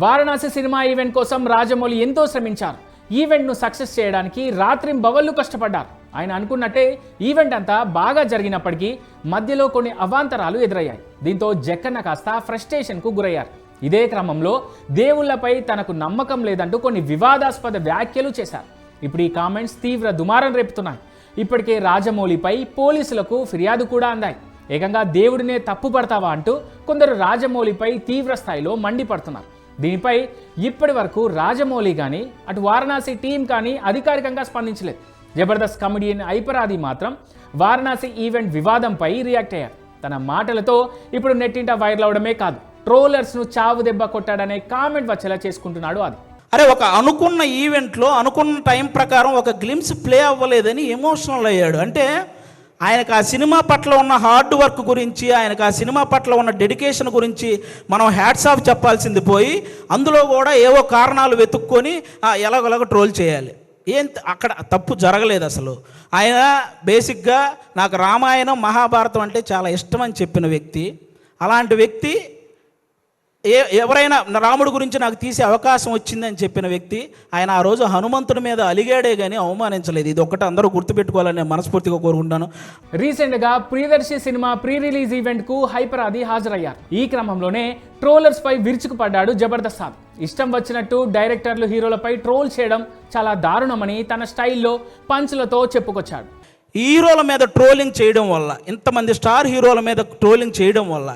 Varanasi cinema event కోసం రాజమౌళి ఎంతో శ్రమించారు. ఈవెంట్ను success చేయడానికి రాత్రింబవళ్లు కష్టపడ్డారు. ఆయన అనుకున్నట్టే ఈవెంట్ అంతా బాగా జరిగినప్పటికీ మధ్యలో కొన్ని అవాంతరాలు ఎదురయ్యాయి. దీంతో జక్కన్న కాస్త ఫ్రస్ట్రేషన్కు గురయ్యారు. ఇదే క్రమంలో దేవుళ్లపై తనకు నమ్మకం లేదంటూ కొన్ని వివాదాస్పద వ్యాఖ్యలు చేశారు. ఇప్పుడు ఈ కామెంట్స్ తీవ్ర దుమారం రేపుతున్నాయి. ఇప్పటికే రాజమౌళిపై పోలీసులకు ఫిర్యాదు కూడా అందాయి. ఏకంగా దేవుడినే తప్పు పడతావా అంటూ కొందరు రాజమౌళిపై తీవ్ర స్థాయిలో మండిపడుతున్నారు. దీనిపై ఇప్పటి వరకు రాజమౌళి కానీ అటు వారణాసి టీం కానీ అధికారికంగా స్పందించలేదు. జబర్దస్త్ కమెడియన్ ఐపరాది మాత్రం వారణాసి ఈవెంట్ వివాదంపై రియాక్ట్ అయ్యారు. తన మాటలతో ఇప్పుడు నెట్టింట వైరల్ అవడమే కాదు, ట్రోలర్స్ను చావు దెబ్బ కొట్టాడనే కామెంట్ వచ్చేలా చేసుకుంటున్నాడు. అది అరే, ఒక అనుకున్న ఈవెంట్లో అనుకున్న టైం ప్రకారం ఒక గ్లిమ్స్ ప్లే అవ్వలేదని ఎమోషనల్ అయ్యాడు. అంటే ఆయనకు ఆ సినిమా పట్ల ఉన్న హార్డ్ వర్క్ గురించి, ఆయనకు ఆ సినిమా పట్ల ఉన్న డెడికేషన్ గురించి మనం హ్యాట్స్ ఆఫ్ చెప్పాల్సింది పోయి అందులో కూడా ఏవో కారణాలు వెతుక్కొని ఎలాగోలాగ ట్రోల్ చేయాలి. అక్కడ తప్పు జరగలేదు. అసలు ఆయన బేసిక్గా నాకు రామాయణం మహాభారతం అంటే చాలా ఇష్టం అని చెప్పిన వ్యక్తి. అలాంటి వ్యక్తి ఎవరైనా రాముడి గురించి నాకు తీసే అవకాశం వచ్చిందని చెప్పిన వ్యక్తి ఆయన ఆ రోజు హనుమంతుడి మీద అలిగాడే కానీ అవమానించలేదు. ఇది ఒక్కటి అందరూ గుర్తుపెట్టుకోవాలని నేను మనస్ఫూర్తిగా కోరుకుంటాను. రీసెంట్గా ప్రియదర్శి సినిమా ప్రీ రిలీజ్ ఈవెంట్కు హైపరాది హాజరయ్యారు. ఈ క్రమంలోనే ట్రోలర్స్ పై విరుచుకుపడ్డాడు జబర్దస్త్. ఇష్టం వచ్చినట్టు డైరెక్టర్లు హీరోలపై ట్రోల్ చేయడం చాలా దారుణమని తన స్టైల్లో పంచులతో చెప్పుకొచ్చాడు. హీరోల మీద ట్రోలింగ్ చేయడం వల్ల, ఇంతమంది స్టార్ హీరోల మీద ట్రోలింగ్ చేయడం వల్ల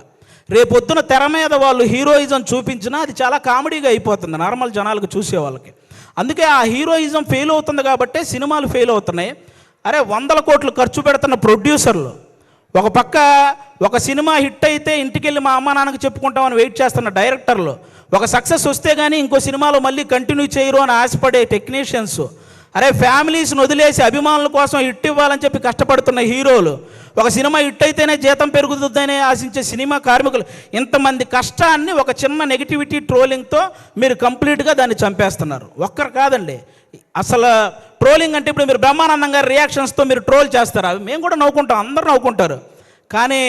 రేపొద్దున తెర మీద వాళ్ళు హీరోయిజం చూపించినా అది చాలా కామెడీగా అయిపోతుంది నార్మల్ జనాలకు చూసే వాళ్ళకి. అందుకే ఆ హీరోయిజం ఫెయిల్ అవుతుంది కాబట్టే సినిమాలు ఫెయిల్ అవుతున్నాయి. అరే, 100 కోట్లు ఖర్చు పెడుతున్న ప్రొడ్యూసర్లు ఒక పక్క ఒక సినిమా హిట్ అయితే ఇంటికెళ్ళి మా అమ్మ నాన్నకి చెప్పుకుంటామని వెయిట్ చేస్తున్న డైరెక్టర్లు, ఒక సక్సెస్ వస్తే కానీ ఇంకో సినిమాలో మళ్ళీ కంటిన్యూ చేయరు అని ఆశపడే టెక్నీషియన్స్, అరే ఫ్యామిలీస్ని వదిలేసి అభిమానుల కోసం హిట్ ఇవ్వాలని చెప్పి కష్టపడుతున్న హీరోలు, ఒక సినిమా హిట్ అయితేనే జీతం పెరుగుతుందనే ఆశించే సినిమా కార్మికులు, ఇంతమంది కష్టాన్ని ఒక చిన్న నెగిటివిటీ ట్రోలింగ్తో మీరు కంప్లీట్గా దాన్ని చంపేస్తున్నారు. ఒక్కరు కాదండి, అసలు ట్రోలింగ్ అంటే ఇప్పుడు మీరు బ్రహ్మానందం గారి రియాక్షన్స్తో మీరు ట్రోల్ చేస్తారు, అవి మేము కూడా నవ్వుకుంటాం, అందరూ నవ్వుకుంటారు. కానీ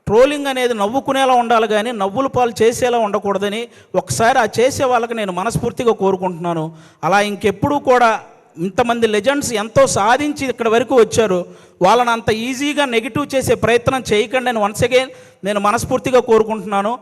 ట్రోలింగ్ అనేది నవ్వుకునేలా ఉండాలి కానీ నవ్వుల పాలు చేసేలా ఉండకూడదని ఒకసారి ఆ చేసే వాళ్ళకి నేను మనస్ఫూర్తిగా కోరుకుంటున్నాను. అలా ఇంకెప్పుడూ కూడా ఇంతమంది లెజెండ్స్ ఎంతో సాధించి ఇక్కడ వరకు వచ్చారు, వాళ్ళని అంత ఈజీగా నెగిటివ్ చేసే ప్రయత్నం చేయకండి అని వన్స్ అగైన్ నేను మనస్ఫూర్తిగా కోరుకుంటున్నాను.